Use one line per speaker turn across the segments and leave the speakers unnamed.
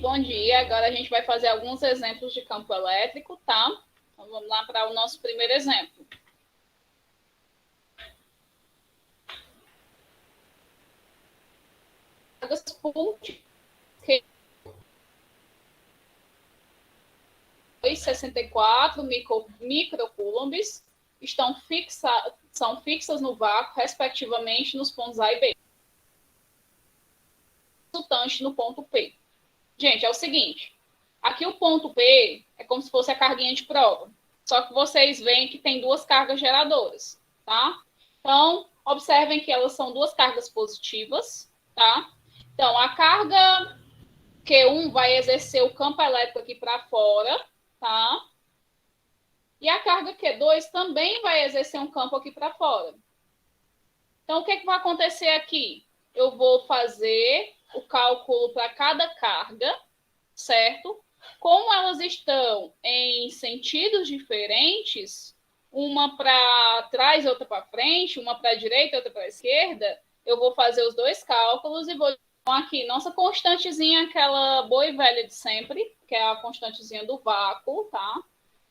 bom dia. Agora a gente vai fazer alguns exemplos de campo elétrico, tá? Então vamos lá para o nosso primeiro exemplo. Cargas por 64 microcoulombs são fixas no vácuo, respectivamente, nos pontos A e B. Resultante no ponto P. Gente, é o seguinte. Aqui o ponto P é como se fosse a carguinha de prova. Só que vocês veem que tem duas cargas geradoras, tá? Então, observem que elas são duas cargas positivas, tá? Então, a carga Q1 vai exercer o campo elétrico aqui para fora, tá? E a carga Q2 também vai exercer um campo aqui para fora. Então, o que vai acontecer aqui? Eu vou fazer o cálculo para cada carga, certo? Como elas estão em sentidos diferentes, uma para trás, outra para frente, uma para a direita, outra para a esquerda, eu vou fazer os dois cálculos e vou aqui nossa constantezinha, aquela boa e velha de sempre, que é a constantezinha do vácuo, tá?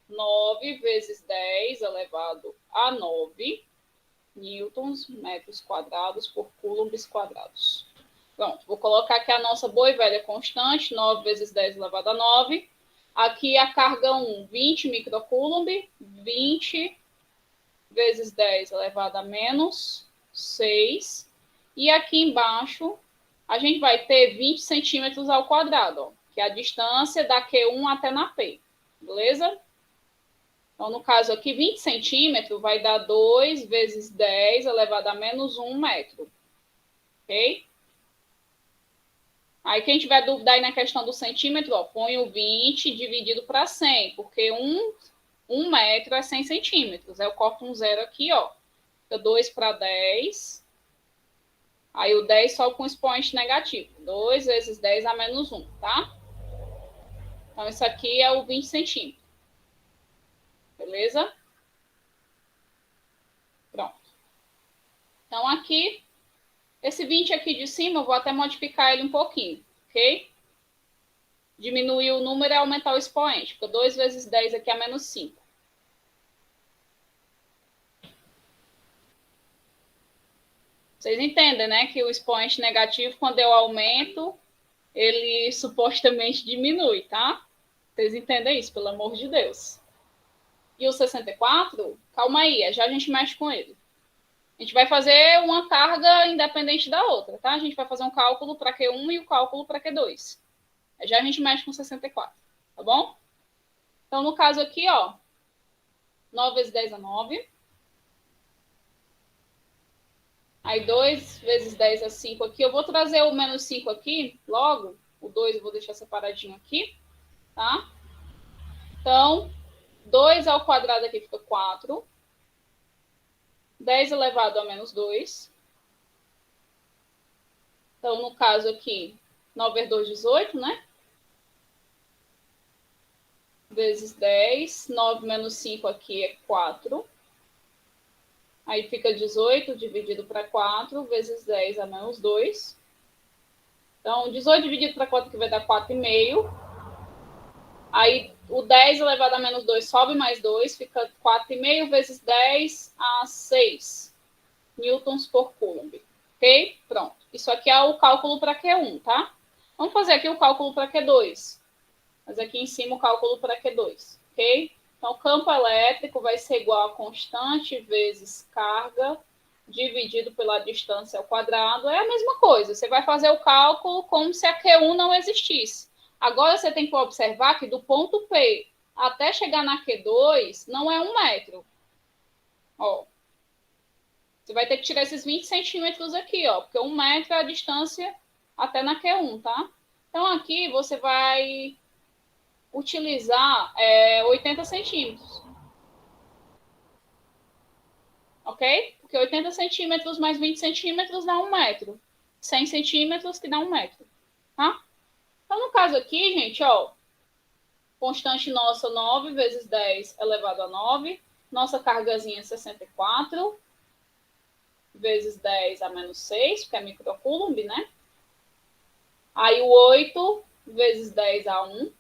9 vezes 10 elevado a 9 newtons, metros quadrados por coulombs quadrados. Pronto, vou colocar aqui a nossa boa e velha constante, 9 vezes 10 elevado a 9. Aqui a carga 1, 20 microcoulomb, 20 vezes 10 elevado a menos 6. E aqui embaixo, a gente vai ter 20 centímetros ao quadrado, ó, que é a distância da Q1 até na P, beleza? Então, no caso aqui, 20 centímetros vai dar 2 vezes 10 elevado a menos 1 metro. Ok? Aí, quem tiver dúvida aí na questão do centímetro, ó, põe o 20 dividido para 100, porque 1 metro é 100 centímetros. Aí eu corto um zero aqui, ó. Fica 2 para 10. Aí o 10 só com expoente negativo. 2 vezes 10 a menos 1, tá? Então, isso aqui é o 20 centímetros. Beleza? Pronto. Então, aqui, esse 20 aqui de cima, eu vou até modificar ele um pouquinho, ok? Diminuir o número e aumentar o expoente. Fica 2 vezes 10 aqui a menos 5. Vocês entendem, né? Que o expoente negativo, quando eu aumento, ele supostamente diminui, tá? Vocês entendem isso, pelo amor de Deus. E o 64, calma aí, já a gente mexe com ele. A gente vai fazer uma carga independente da outra, tá? A gente vai fazer um cálculo para Q1 e o cálculo para Q2. Já a gente mexe com 64, tá bom? Então, no caso aqui, ó, 9 vezes 10 é 9. Aí 2 vezes 10 é 5 aqui. Eu vou trazer o menos 5 aqui logo. O 2 eu vou deixar separadinho aqui, tá? Então, 2 ao quadrado aqui fica 4. 10 elevado a menos 2. Então, no caso aqui, 9 vezes 2, 18, né? Vezes 10. 9 menos 5 aqui é 4. Aí fica 18 dividido para 4, vezes 10 a menos 2. Então, 18 dividido para 4 que vai dar 4,5. Aí, o 10 elevado a menos 2 sobe mais 2, fica 4,5 vezes 10 a 6 newtons por coulomb. Ok? Pronto. Isso aqui é o cálculo para Q1, tá? Vamos fazer aqui o cálculo para Q2. Fazer aqui em cima o cálculo para Q2, ok? Então, o campo elétrico vai ser igual a constante vezes carga dividido pela distância ao quadrado. É a mesma coisa. Você vai fazer o cálculo como se a Q1 não existisse. Agora, você tem que observar que do ponto P até chegar na Q2 não é 1 metro. Ó. Você vai ter que tirar esses 20 centímetros aqui, ó, porque 1 metro é a distância até na Q1, tá? Então, aqui você vai utilizar 80 centímetros. Ok? Porque 80 centímetros mais 20 centímetros dá 1 metro. 100 centímetros que dá 1 metro. Tá? Então, no caso aqui, gente, ó, constante nossa 9 vezes 10 elevado a 9. Nossa cargazinha é 64 vezes 10 a menos 6, porque é microcoulomb, né? Aí o 8 vezes 10A1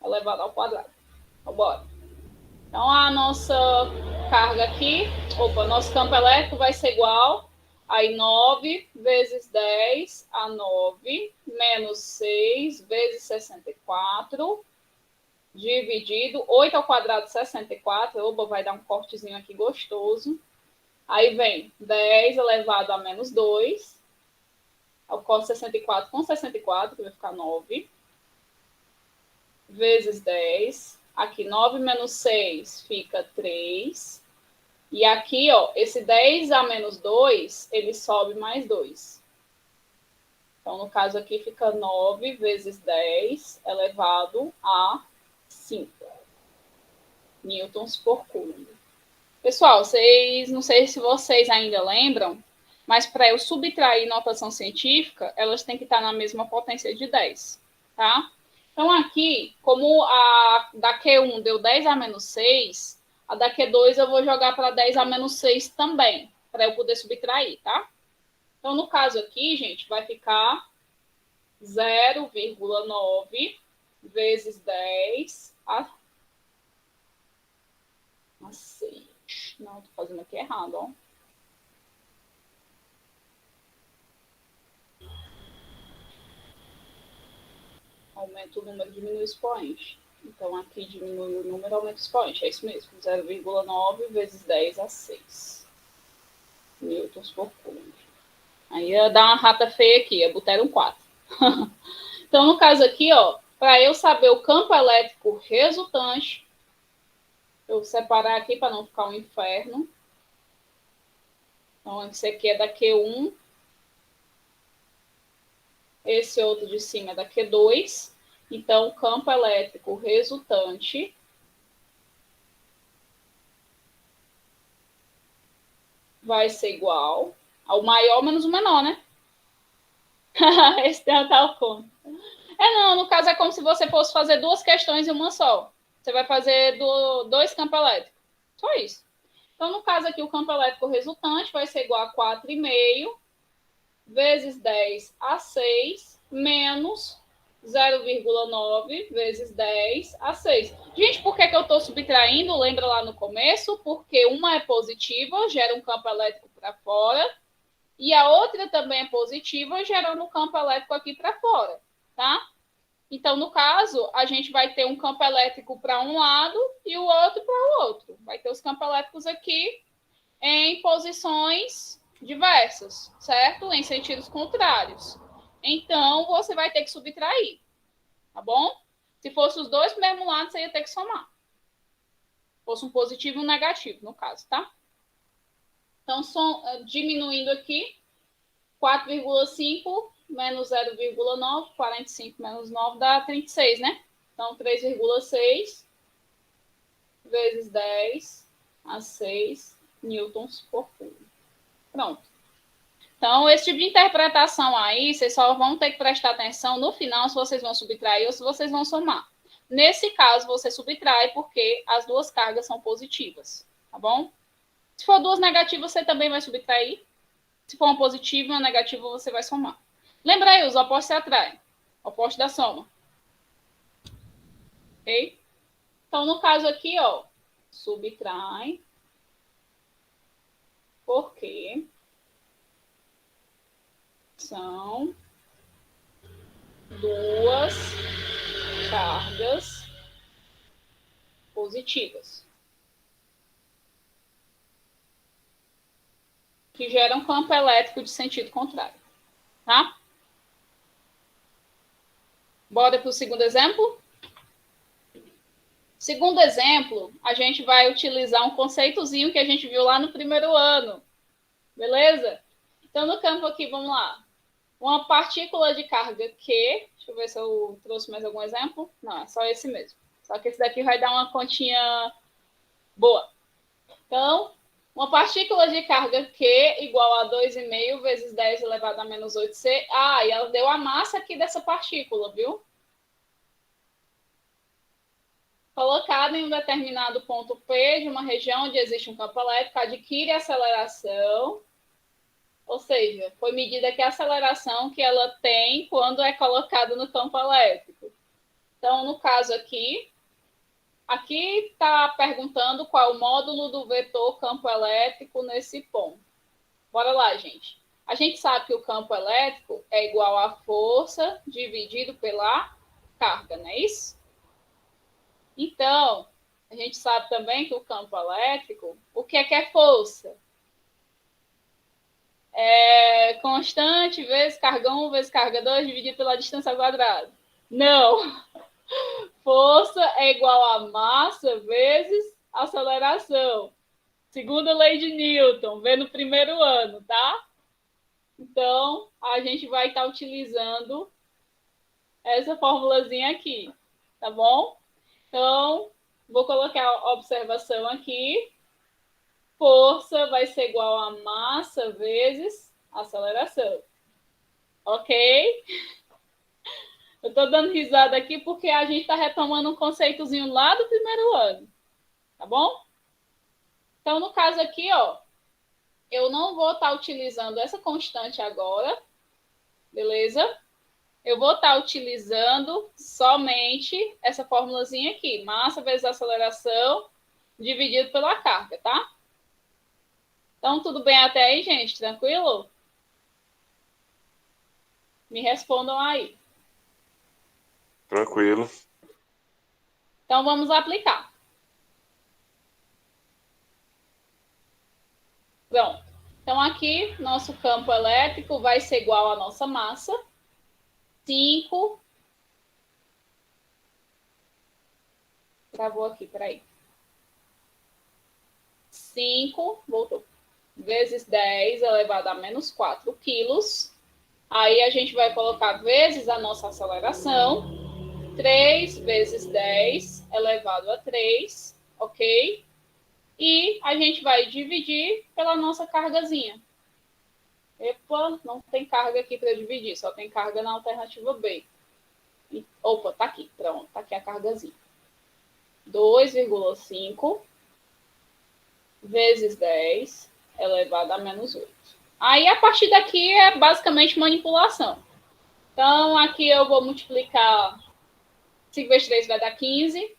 elevado ao quadrado. Então, bora. Então, a nossa carga aqui, nosso campo elétrico vai ser igual aí 9 vezes 10 a 9 menos 6 vezes 64 dividido 8 ao quadrado 64. Opa, vai dar um cortezinho aqui gostoso. Aí vem 10 elevado a menos 2. Eu corto 64 com 64, que vai ficar 9. Vezes 10. Aqui, 9 menos 6 fica 3. E aqui, ó, esse 10 a menos 2, ele sobe mais 2. Então, no caso aqui, fica 9 vezes 10 elevado a 5 newtons por coulomb. Pessoal, não sei se vocês ainda lembram, mas para eu subtrair notação científica, elas têm que estar na mesma potência de 10, tá? Então, aqui, como a da Q1 deu 10 a menos 6, a da Q2 eu vou jogar para 10 a menos 6 também, para eu poder subtrair, tá? Então, no caso aqui, gente, vai ficar 0,9 vezes 10 a 6. Não, tô fazendo aqui errado, ó. Aumenta o número, diminui o expoente. Então, aqui diminui o número, aumenta o expoente. É isso mesmo, 0,9 vezes 10 a 6 newtons por coulomb. Aí ia dar uma rata feia aqui, ia botar um 4. Então, no caso aqui, ó, para eu saber o campo elétrico resultante, eu vou separar aqui para não ficar um inferno. Então, esse aqui é da Q1. Esse outro de cima é da Q2. Então, o campo elétrico resultante vai ser igual ao maior menos o menor, né? Esse tem a tal conta. Não, no caso é como se você fosse fazer duas questões em uma só. Você vai fazer dois campos elétricos. Só isso. Então, no caso aqui, o campo elétrico resultante vai ser igual a 4,5 vezes 10 a 6 menos 0,9 vezes 10 a 6. Gente, por que eu estou subtraindo? Lembra lá no começo? Porque uma é positiva, gera um campo elétrico para fora, e a outra também é positiva, gerando um campo elétrico aqui para fora, tá? Então, no caso, a gente vai ter um campo elétrico para um lado e o outro para o outro. Vai ter os campos elétricos aqui em posições diversas, certo? Em sentidos contrários. Então, você vai ter que subtrair, tá bom? Se fosse os dois pro mesmo lado, você ia ter que somar. Se fosse um positivo e um negativo, no caso, tá? Então, diminuindo aqui, 4,5 menos 0,9, 45 menos 9 dá 36, né? Então, 3,6 vezes 10 a 6 newtons por coulomb. Pronto. Então, esse tipo de interpretação aí, vocês só vão ter que prestar atenção no final se vocês vão subtrair ou se vocês vão somar. Nesse caso, você subtrai porque as duas cargas são positivas, tá bom? Se for duas negativas, você também vai subtrair. Se for uma positiva e uma negativa, você vai somar. Lembra aí, os opostos se atraem. Oposto da soma. Ok? Então, no caso aqui, ó, subtrai porque são duas cargas positivas que geram campo elétrico de sentido contrário, tá? Bora para o segundo exemplo? Segundo exemplo, a gente vai utilizar um conceitozinho que a gente viu lá no primeiro ano, beleza? Então, no campo aqui, vamos lá. Uma partícula de carga Q, deixa eu ver se eu trouxe mais algum exemplo. Não, é só esse mesmo. Só que esse daqui vai dar uma continha boa. Então, uma partícula de carga Q igual a 2,5 vezes 10 elevado a menos 8C. Ah, e ela deu a massa aqui dessa partícula, viu? Colocada em um determinado ponto P de uma região onde existe um campo elétrico, adquire aceleração. Ou seja, foi medida aqui a aceleração que ela tem quando é colocada no campo elétrico. Então, no caso aqui está perguntando qual o módulo do vetor campo elétrico nesse ponto. Bora lá, gente. A gente sabe que o campo elétrico é igual à força dividido pela carga, não é isso? Então, a gente sabe também que o campo elétrico, o que é força? É constante vezes carga 1 vezes carga 2 dividido pela distância quadrada. Não. Força é igual a massa vezes aceleração. Segunda lei de Newton, vê no primeiro ano, tá? Então, a gente vai estar utilizando essa formulazinha aqui, tá bom? Então, vou colocar a observação aqui. Força vai ser igual a massa vezes aceleração. Ok? Eu estou dando risada aqui porque a gente está retomando um conceitozinho lá do primeiro ano. Tá bom? Então, no caso aqui, ó, eu não vou estar utilizando essa constante agora. Beleza? Eu vou estar utilizando somente essa formulazinha aqui. Massa vezes aceleração dividido pela carga, tá? Então, tudo bem até aí, gente? Tranquilo? Me respondam aí.
Tranquilo.
Então, vamos aplicar. Pronto. Então, aqui, nosso campo elétrico vai ser igual à nossa massa. 5. Travou aqui, peraí. 5, voltou. Vezes 10 elevado a menos 4 quilos. Aí a gente vai colocar vezes a nossa aceleração. 3 vezes 10 elevado a 3, ok? E a gente vai dividir pela nossa cargazinha. Epa, não tem carga aqui para dividir, só tem carga na alternativa B. Opa, tá aqui, pronto, tá aqui a cargazinha. 2,5 vezes 10 elevado a menos 8. Aí, a partir daqui, é basicamente manipulação. Então, aqui eu vou multiplicar 5 vezes 3 vai dar 15.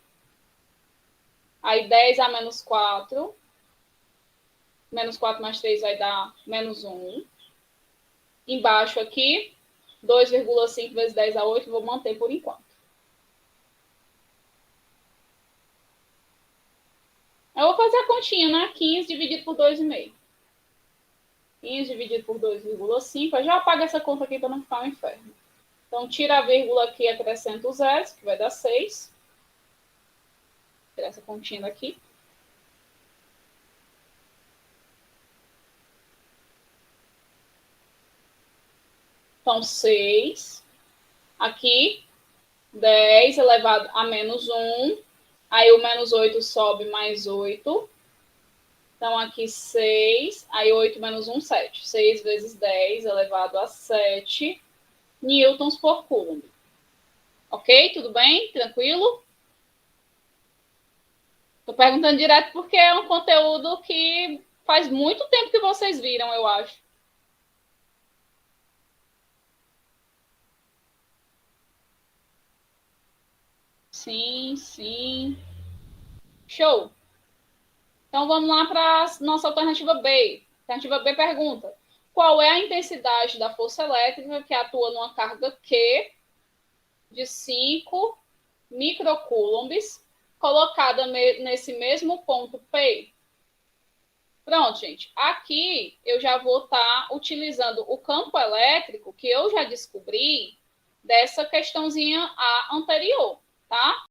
Aí, 10 a menos 4. Menos 4 mais 3 vai dar menos 1. Embaixo aqui, 2,5 vezes 10 a 8, vou manter por enquanto. Eu vou fazer a continha, né? 15 dividido por 2,5. 15 dividido por 2,5. Eu já apago essa conta aqui para não ficar um inferno. Então, tira a vírgula aqui e acrescenta os zeros, que vai dar 6. Tirar essa continha daqui. Então, 6. Aqui, 10 elevado a menos 1. Aí, o menos 8 sobe mais 8. Então, aqui 6. Aí, 8 menos 1, 7. 6 vezes 10 elevado a 7 newtons por coulomb. Ok? Tudo bem? Tranquilo? Estou perguntando direto porque é um conteúdo que faz muito tempo que vocês viram, eu acho. Sim, sim. Show. Então, vamos lá para a nossa alternativa B. A alternativa B pergunta: qual é a intensidade da força elétrica que atua numa carga Q de 5 microcoulombs colocada nesse mesmo ponto P? Pronto, gente. Aqui eu já vou estar utilizando o campo elétrico que eu já descobri dessa questãozinha A anterior, tá?